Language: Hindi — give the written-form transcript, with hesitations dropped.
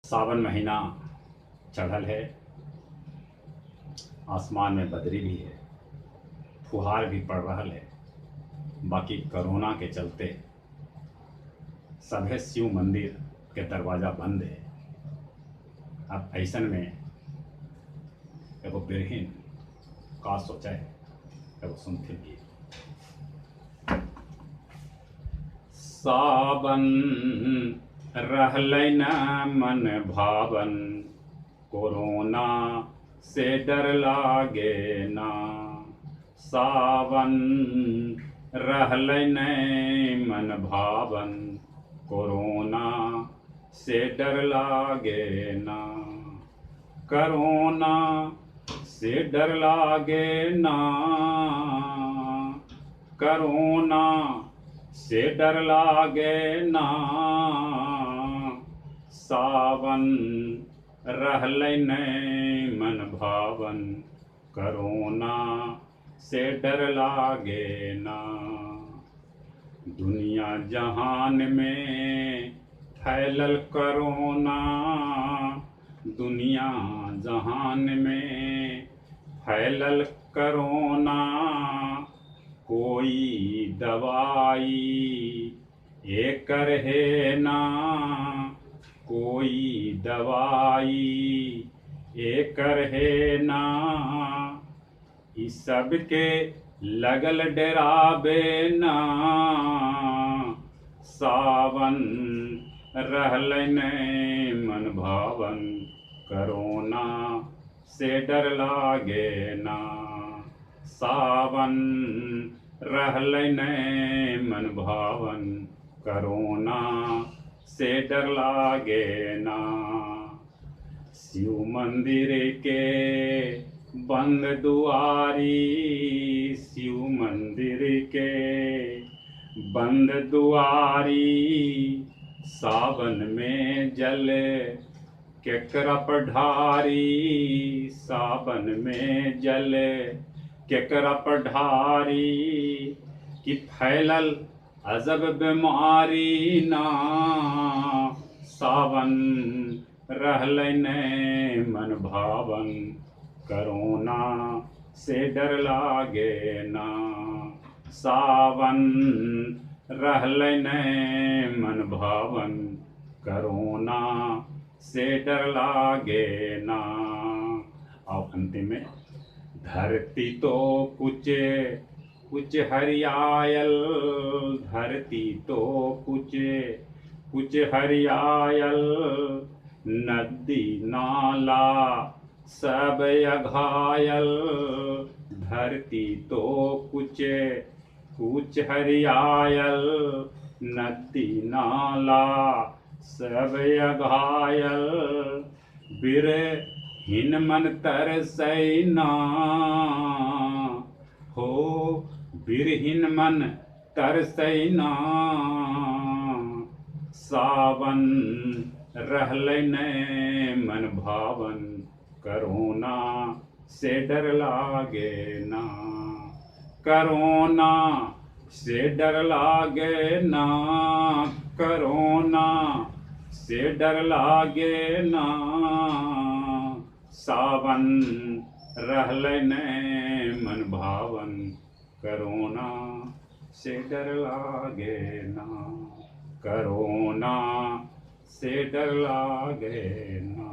सावन महीना चढ़ल है। आसमान में बदरी भी है, फुहार भी पड़ रहा है। बाकी कोरोना के चलते सभे शिव मंदिर के दरवाजा बंद है। अब ऐसन में एगो बिरहिन का सोचा है, एगो सुनते भी। सावन रहलै न मन भावन, कोरोना से डर लागे ना। सावन रहलै न मन भावन, कोरोना से डर लागे ना। कोरोना से डर लागे ना, कोरोना से डर लागे ना। सावन रहलै न मन भावन, कोरोना से डर लागे ना। दुनिया जहान में फैलल कोरोना, दुनिया जहान में फैलल कोरोना। कोई दवाई एकर है ना, कोई दवाई एकर है ना। ई सबके लगल डरावे ना। सावन रहलै न मन भावन, कोरोना से डर लागे ना। सावन रहलै न मन भावन, कोरोना से डर लागे ना। शिव मंदिर के बंद दुआरी, शिव मंदिर के बंद दुआरी। सावन में जल केकरा पर ढारी, सावन में जल केकरा पर ढारी। कि फैलल अजब बीमारी ना। सावन रहलै न मन भावन, कोरोना से डर लागे ना। सावन रहलै न मन भावन, कोरोना से डर लागे ना। और अंतिम में धरती तो कुछ कुछ हरियायल, धरती तो कुछ हरियायल। नदी नाला सब अघायल, धरती तो कुछ हरियायल। नदी नाला सब अघायल। बिरहिन मन तरसै ना, हो बिरहिन मन तरसै ना। सावन रहलै न मन भावन, कोरोना से डर लागे ना। कोरोना से डर लागे ना, कोरोना से डर लागे ना। सावन रहलै न मन भावन, कोरोना से डर लागे ना। कोरोना से डर लागे ना।